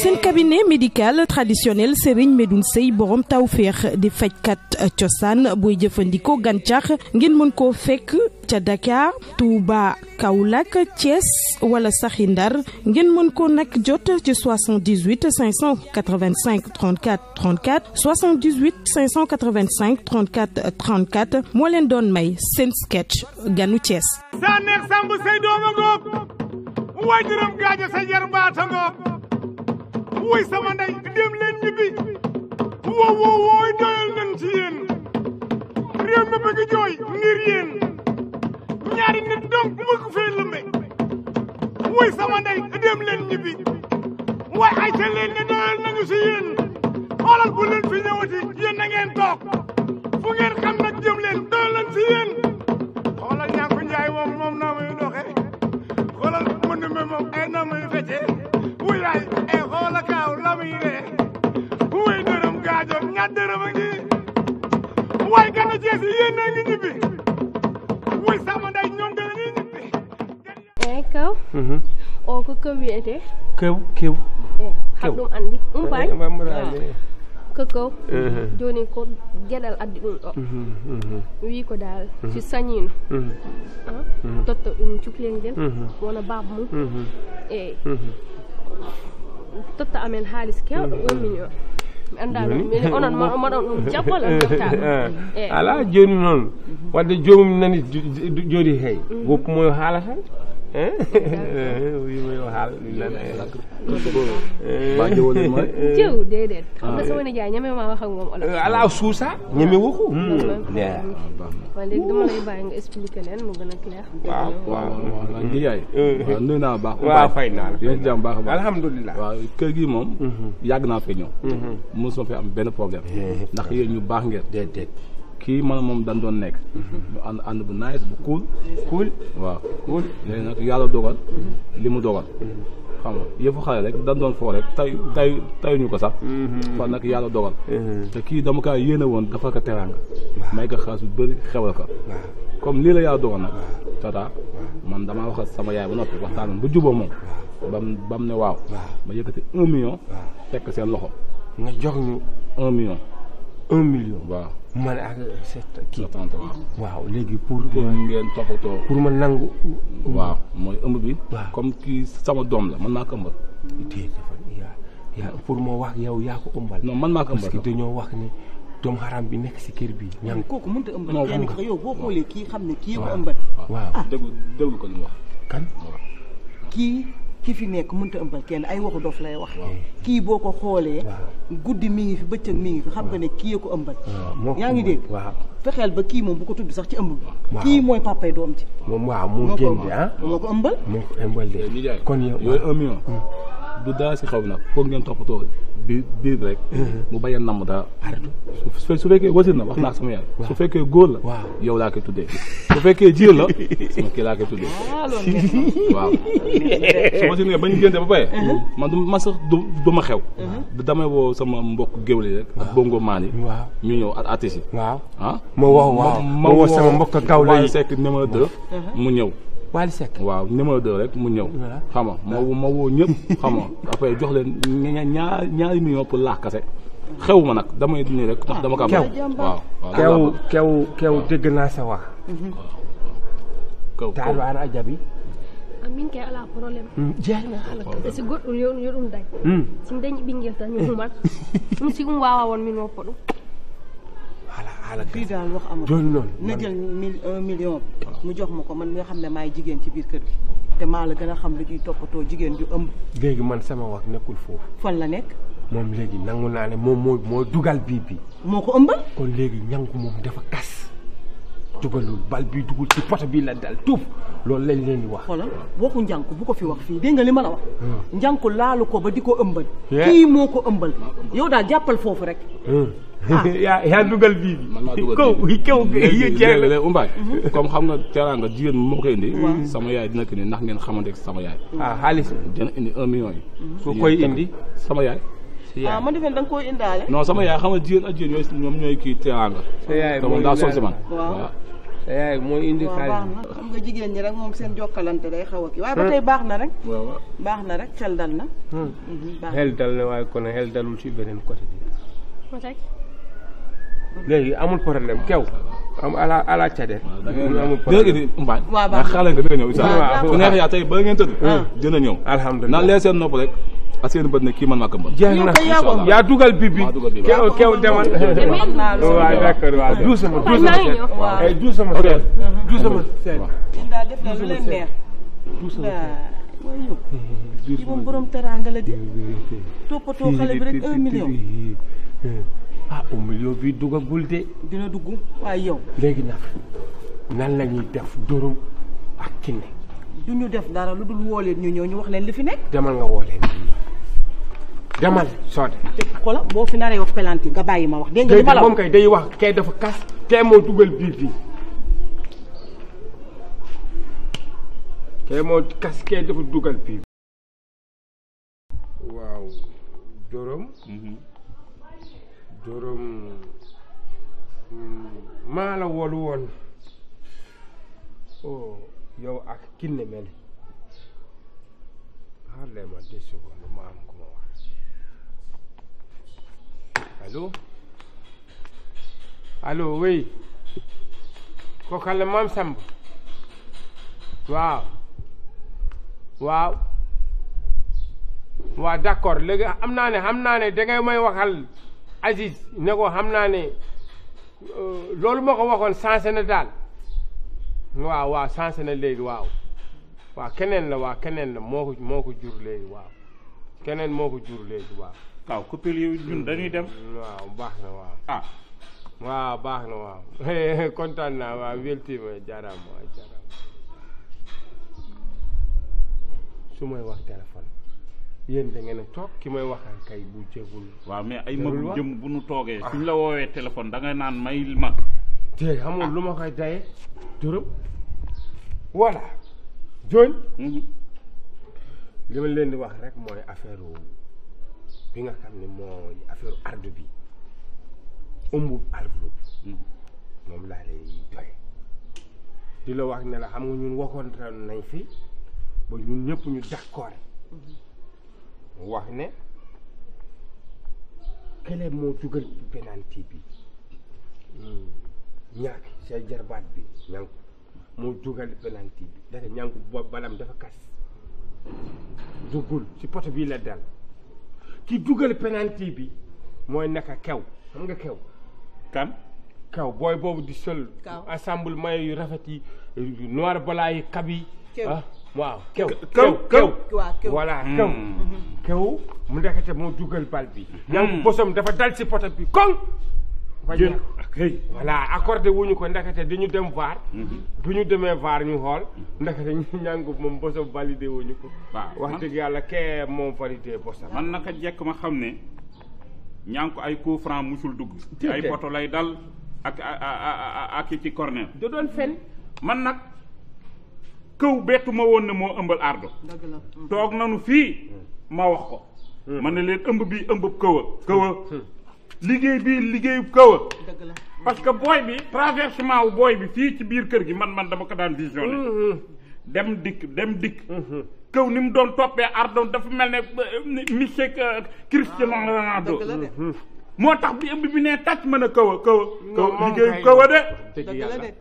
seen cabinet médical traditionnel Serigne Medoune Seye borom tawféex di fajkat cosaan booy jëfandikoo gàncax ngeen mën koo fekk ca Dakar Touba Kaolack Thiès wala saxi Ndar ngeen mën ko nag jot ci 78 585 34 34 78 585 34 34 moo leen doon may seen sketch ganu Thiès. saa neex Samb say dooma ngoog way dërëm gaaja sa jar baata ngoog way sama ndey dem leen ñibbi wooy doyal nañ ci yéen réew mi bëgg jooy ngir yéen ñaari nit donc bëgg fee lëmbe way sama ndey dem leen ñibbi way ay ca leen ne doyal nañu ci yéen xoolal bu leen fi ñëwati yéen na ngeen toog fu ngeen xam nag jëm leen doyal nañ ci yéen xoolal ñaa ko njaay moom naa muy doxe xoolal mën me moom ay na muy fecce wuyaay ay xoola kaaw la muy ree wuy dërëm gaajoon ñaar dërëm a ngi waay gana Cees yi yéen a ngi ñibbi wuy sama nday ñoom dana ñuy ñibbi kaw o ko wiyete kew har ɗum anndi umpañ ko joni ko gueɗal addi ɗum ɗo wi ko dal si sañino totta ɗum cuklel ngel wona baba mum eyyi totta amen haalis kewɗo 1 million mi anda ɗum onon moɗon ɗum jaɓɓol on jottama ala joni noon wadde jomum nani joni hey woppumoyo haala tan wimo yo haala ɗum nana ba jowole ma jew dedet xam nga sama nijaay ñame ma wax ak moom olof ala suusa ñame wuko wa léegi dama lay bàyyi nga expliquer leen mu gën a clair waaw nijaay nuyu naa baax waaw fay naa la yéen jàmm baax baax alhamdulilah waaw kër gi moom yàgg naa fi ñëw mosuma fi am benn problème ndax yéen ñu baax ngeen déedéet kii man moom dañ doon nekk ñu ànd bu nice bu cool waaw léegi nag yàlla dogal li mu dogal xam nga yëfu xale rek dañ doon foo rek tayuñu ko sax fan nag yàlla dogal te kii dama kaa yéene woon dafa ko teraanga may ko xaalis bu bëri xewal ko comme lii la yàlla dogal nag tata man damaa wax sama yaay ba noppi waxtaan bu juboo moom bam ne waaw ma yëkkati 1 million fekk seen loxo nga jox ñu 1 million 1 million waaw man ak kii waaw léegi pour ngeen toppatoo pour ma nangu waaw mooy ëmb bi comme kii sama doom la man maa ko ëmbal yaa pour moo wax yow yaa ko ëmbal non man maa ko ëmbal parce que dañoo wax ne doomu xaram bi nekk si kër bi ñang kooku mënut a ëmbal kenn ko yow boo xoolee kii xam ne kii ko ëmbal waaw déglu ko li mu wax kan kii ki fi nekk mënut a ëmbal kenn ay waxu dof lay wax kii boo ko xoolee guddi mi ngi fi bëccëg mi ngi fi xam nga ne kii ko ëmbal yaa ngi dégg fexeel ba kii moom bu ko tudd sax ci ëmb bi kii mooy papay doom ci moom waaw moo génn moo ko ëmbal de kon yow yooyu 1 million du dara si xaw nag foog ngeen toppatoo biir rek mu bañ a namm dara su fekkee wasin na wax naa sama yaay su fekkee góor la yow laa koy tuddee su fekkee jiir la sama kii laa koy tuddee waaw su wasin nga bañ génte ba pare man sax du ma xew damay woo sama mbokk géwél yi rek ak bongo maan yi ñu ñëw ak artistes yi ma woo sama mbokk gawla yi Sekk numéro 2 mu ñëw Wally Seck waaw numéro 2 rek mu ñëw xam nga ma woo ñëpp xam nga après jox leen ñaari millions pour laax kase xew ma nag damay nii rek ndax dama ko am waaw kew dégg naa sa wax taalu an ajabi min kay ala problème jeex na halaka si goɗɗum yo ɗum dañ si dañi ɓinguel tan mi humat ɗum si ɗum wawa won min woppa ɗum fii daal wax amul na jël 1 million mu jox ma ko man nga xam ne maay jigéen ci biir kër gi te maa la gën a xam lu ñuy toppatoo jigéen ju ëmb léegi man sama wax nekkul foofu fan la nekk moom léegi nangu naa ne moom moo dugal bii bi moo ko ëmbal kon léegi ñangu moom dafa kas dugalul bal bi dugul ci poto bi la dal tuuf loolu lañ leen di wax xoolal waxu njànku bu ko fi wax fii dégg nga li ma la wax njànku laalu ko ba di ko ëmbal kii moo ko ëmbal yow daal jàppal foofu rek yaa dugal bii bi man maa dugal kaw léegi umbaay comme xam nga teraanga jigéen moo koy indi sama yaay dina ko ni ndax ngeen xamante sama yaay xaalis dina indi 1 million yi ku koy indi sama yaay ma defee da nga koy indaale non sama yaay xam nga jigéen ak jigéen ñoom ñooy kii teraanga sa yaay moom daa sol si man waaw sa yaay mooy indi waaw xaalis baax na xam nga jigéen ñi rek moom seen jokkalante day xaw a kii waaye ba tey baax na rek baax na rek xel dal na xel dal na waaye kon xel dalul si beneen côté bi ma teg léegi amul problème kew am ala cade amul léegi Mbaye waaw baax na xale nga dina ñëw isa waaw fu neex yaa tey ba ngeen tëdd dina ñëw alhamdulilah naan leen seen nopp rek ak seen bët ne kii man maa këmbal jeex na yaa dugal bibi kew demal waaw d'accord waaw doucement doucement daal def na lu leen neex mooy yóbbu kii moom borom teraanga la di toppatoo xale bi rek 1 million ah 1 million bi dugagul de dina dugg waaye yow léegi nag nan la ñuy def Dóorum ak Kiné du ñu def dara lu dul woo leen ñu ñëw ñu wax leen li fi nekk demal nga woo leen demal Sode te xoolal boo fi naree wax pelanti nga bàyyi ma wax dégg nga li ma la moom kay day wax kay dafa kas kay moo dugal biir bi kay moo kas kay dafa dugal biir waaw Dóorum maa la wolu woon oh yow ak Kiné mel xaar leen ma 2 secondes ma am ko ma wax allo oui kooku la Maam Samb waaw d'accord léegi xam naa ne dangay may waxal Aziz ne ko xam naa ne loolu moo ko waxoon sensé na daal waaw sensé na léegi waaw keneen la moo ko jur léegi waaw keneen moo ko jur léegi waaw waaw coupure yi ñun dañuy dem waaw baax na waaw waaw baax na waaw kontaan naa waaw weltima jaaraama su may wax téléphone yéen da ngeen a toog ki may waxal kay bu jégul waaw mais ay magum jëm bu nu toogee suñ la woowee téléphone da ngay naan may ma te xamul lu ma koy daye Dóorum voilà jooñ li ma leen di wax rek mooy affaire bi nga xam ne mooy affaire ardu bi ëmbub ardu bi moom laa lay doy di la wax ne la xam nga ñun waxoon nañ fi ba ñun ñëpp ñu d'accord wax ne kële moo dugal penalty bi ñàkk sa jarbaat bi ñànku moo dugal penalty bi dafa ñànku balam dafa kas duggul ci poto bii la dal ki dugal penalty bi mooy naka kew xam nga kew kan kew booy boobu di sol ensemble maillot yu rafet yi noir blanc yi kab yi waaw kew voilà kew mu ndekete moo dugal bal bi ñànku bosom dafa dal ci poto bi koŋ voilà accordé wuñu ko ndekete dañu dem VAR bu ñu demee VAR ñu xool ndekete ñàngu moom bosam validé wuñu ko wax dëgg yàlla kee moom validé bosam man naka jekk ma xam ne ñànku ay coup franc musul dugg ci ay poto lay dal ak ci corner da doon fen man nag këw bettu ma woon ne moo ëmbal ardo toog nanu fii ma wax ko man ne leen ëmb bi ëmb këwa liggéey bii liggéeyu këwa parce que booy bi traversement wu booy bi fii ci biir kër gi man dama ko daan visionné dem dikk këw ni mu doon toppee ardo dafa mel ne monsieur Cristiano Ronaldo moo tax bi ëmb bi ne tàcc mën a këwa liggéeyu këwa de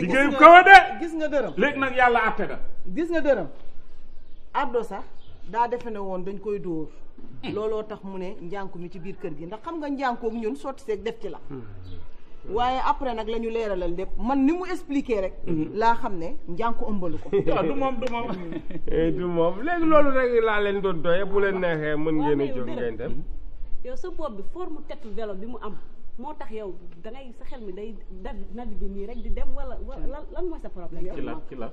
liggéeyu këwa de gis nga dërëm léegi nag yàlla àtte da gis nga dërëm ardo sax daa defe ne woon dañ koy dóor looloo tax mu ne njànku mi ci biir kër gi ndax xam nga njànkook ñun sotti seeg def ci la waaye après nag la ñu leeralal lépp man ni mu expliqué rek laa xam ne njànku ëmbalu ko du moom du moom léegi loolu rek laa leen doon doye bu leen neexee mën ngeen a jóg ngeen dem yow sa bopp bi forme tête vélo bi mu am moo tax yow dangay sa xel mi day naviguer nii rek di dem wala lan mooy sa problème yow ci la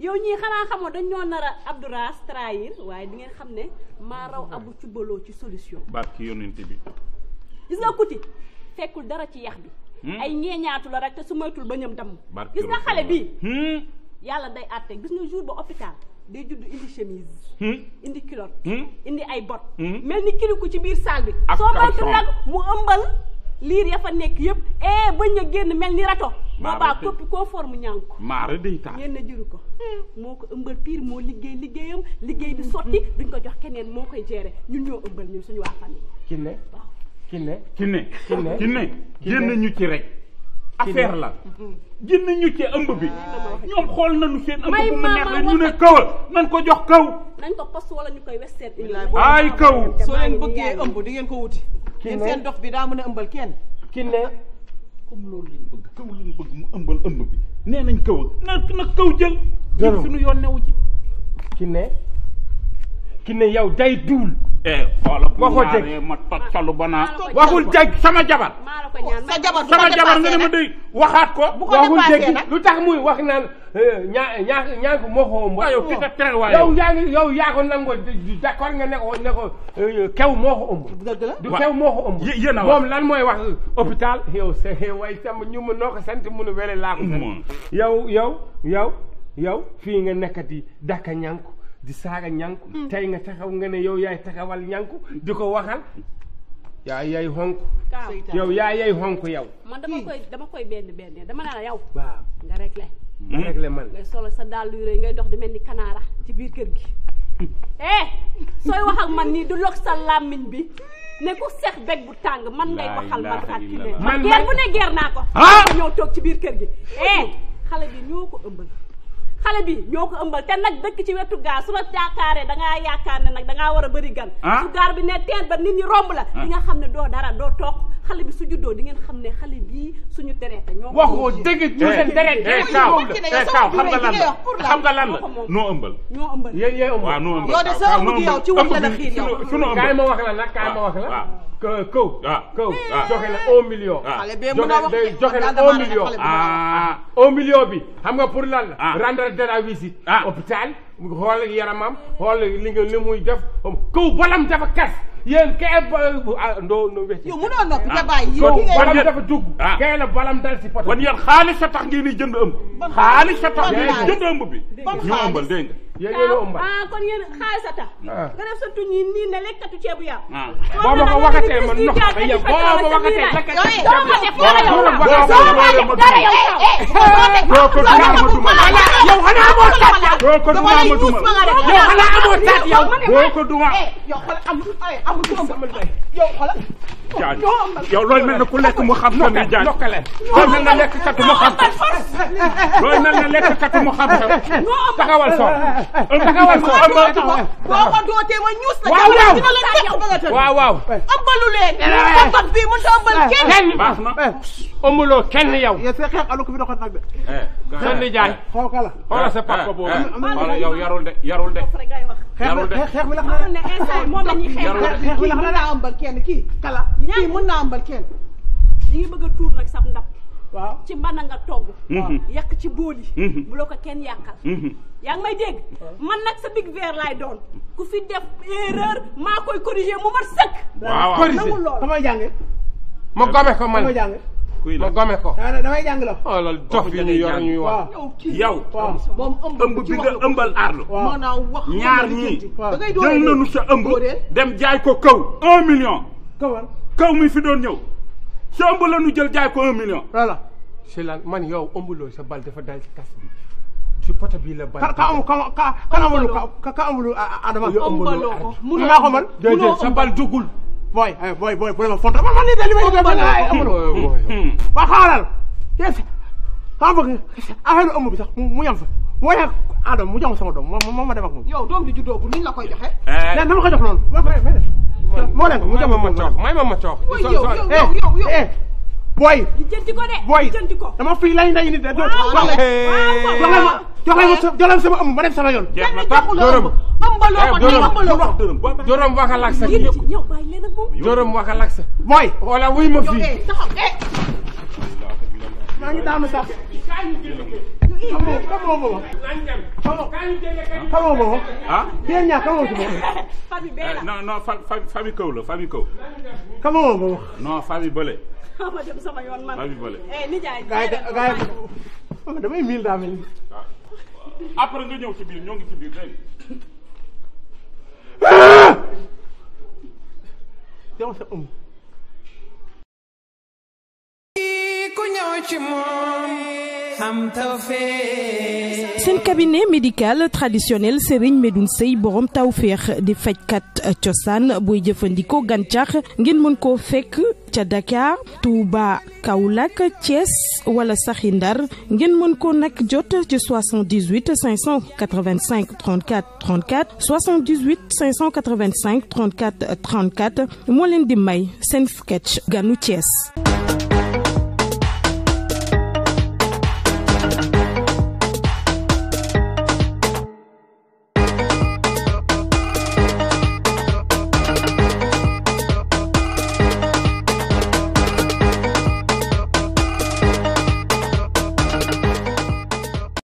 yow ñii xanaa xamoo dañ ñoo nar a Abdouraas trahir waaye di ngeen xam ne maa raw abu ci baloo ci solution barki yonent bi gis nga kuti fekkul dara ci yax bi ay ñeeñaatu la rek te su moytul ba ñëm damm gis nga xale bii yàlla day àtte gis nga jour ba hôpital day judd indi chemise indi culotte indi ay bot mel ni kiriku ci biir salle bi soo moytul nag mu ëmbal liir ya fa nekk yëpp bañ a génn mel ni rato boobaa koppi koo forme ñànku maara day taal ngeen ne jëru ko moo ko ëmbal pire moo liggéeyam liggéey bi sotti duñ ko jox keneen moo koy gérer ñun ñoo ëmbal ñun suñu waa famille Kiné génn ñu ci rek affaire la génn ñu ci ëmb bi ñoom xool nañu seen ëmb bu mu neex la ñu ne kawal nañ ko jox kaw nañ ko poste wala ñu koy westeet ay kaw soo leen bëggee ëmb di ngeen ko wuti yéen seen dox bi daa mën a ëmbal kenn Kiné comme loolu lañ bëgg kaw lañ bëgg mu ëmbal ëmb bi nee nañ kawal na kaw jël suñu yoon newu ci Kiné yow day duul xoola waxoo jeg ma toccalu ba naa waxul jeg sama jabar sa jabar sama jabar nga ne ma day waxaat ko waxul jeg lu tax muy wax naan ñaa ko moo ko ëmb yow fi ta tere waaye yow yaa ko nangoo d'accord nga ne ko kew moo ko ëmb dëgg la du kew moo ko ëmb yéen a moom lan mooy wax hôpital yow way sama ñu mu noo ko sant munu wele laa ko sant yow fii nga nekkati daka ñànku di saaga ñànku tey nga taxaw nga ne yow yaay taxawal ñànku di ko waxal yaay xonk yow yaay xonk yow man dama koy benn dama ne la yow waaw nga réglé man ngay solo sa dàll yu rëy ngay dox di mel ni kanaara ci biir kër gi sooy wax ak man nii du lok sa làmmiñ bi ne ku sex beg bu tàng man ngay waxal man ak ki ne man geer bu ne geer naa ko ñëw toog ci biir kër gi xale bi ñoo ko ëmbal te nag dëkk ci wetu gaar su la yaakaaree dangaa yaakaar ne nag dangaa war a bëri gan su gaar bi ne teen ba nit ñi romb la di nga xam ne doo dara doo toog xale bi su juddoo di ngeen xam ne xale bii suñu traité ñoo waxoo dëgg ñu seen traité kaaw xam nga lan la noo ëmbal yéen ëmbal waaw noo ëmbal yow de sa ëmb gi yow ci wax la xiir yow sunu ëmbal kaay ma wax la nag kaay ma wax la kaw joxe na 1 million joxe na 1 million 1 million bi xam nga pour lan la rendre de la visite hôpital xool yaramam xool li muy def kaw balam dafa kas yéen kay no wecc yow mënoo noppi te bàyyi kaw balam dafa dugg kay la balam dal si poto kon yéen xaalis sa tax ngeen di jënd ëmb xaalis sa tax ngeen jënd ëmb bi ñu ëmbal dégg nga yéen ëmbal kon yéen xaalis sa tax nga def sa tuñ yi nii ne lekkatu ceebu yàpp boo ma ko waxatee man ndox ma yow boo ma waxatee lekkatu doo ma def dara yow doo ko duma ma duma yow xanaa amoo taat doo ko duma ma duma yow xanaa amoo taat yow doo ko duma yow xoolal amul yow xoolal yow loolu mel na ku lekk mu xam tam jaan loolu mel na lekk katu mu xam loolu mel na lekk katu mu xam taxawal soo boo ko dootee ma ñuus la waaw dina la tekk ba nga tëdd waaw ëmbalu leen ëmbat bi mu ta ëmbal kenn baax na ëmbaloo kenn yow sa xeex alu ko fi doxat nag de kenn jaay xoolal sa papa boobu xoolal yow yarul de xeex bi la xam ne instant moom la ñuy xeex bi la xam mën naa ëmbal kenn kii kala kii mën naa ëmbal kenn ñi ngi bëgg a tuur nag sab ndab waaw ci mbana nga togg yàq ci bool yi bu la ko kenn yàqal yaa ngi may dégg man nag sa big verre laay doon ku fi def erreur maa koy corriger mu mat sëkk corriger damay jànge ma gome ko man damay jànge ma gome ko damay jàng la xoolal dof yi ñu yor ñuy wax yow moom ëmb bi nga ëmbal Ardo maanaam wax ñaar ñii dangay jël nañu sa ëmb dem jaay ko kaw 1 million kaw mi fi doon ñëw sa ëmb la ñu jël jaay ko 1 million voilà c'est lan man yow ëmbuloo sa bal dafa dal ci kas bi ci poto bi la bal ka amulu Adama ëmbaloo ko mun naa ko man déedéet sa bal dugul boy bu dama fonta man lii de li may amulu waa xaaral yes xam bëgg affaire ëmb bi sax mu yam fa moo tax Adama mu jox ma sama doom ma dem ak moom yow doom di juddoo bu niñ la koy joxe leen dama ko jox noonu moo leen mu jox ma coox may ma coox yow boy jënti ko de boy jënti ko dama fii lay nday nit de jox sama ëmb ma dem sama yoon dërëm dërëm waxal ak sa yow bàyyi leen ak moom dërëm waxal ak sa boy wala wuy ma fii maa ngi daanu sax xamoo booba yéen ñaar xamoo si moom famille bee la non famille kaw la famille kaw xamoo booba non famille bële ma dem sama yoon man famille bële nijaay gaay damay mil daa mel ni après nga ñëw ci biir ñoo ngi ci biir dégg yow sa ëmb ku ñëw ci moom am tawfeex. seen cabinet médical traditionnel Serigne Medoune Seye borom tawfeex di fajkat cosaan booy jëfandikoo gàncax ngeen mën koo fekk ca Dakar Touba Kaolack Thiès wala saxi Ndar ngeen mën ko nag jot ci 78 585 34 34 78 585 34 34 moo leen di may seen sketch ganu Thiès.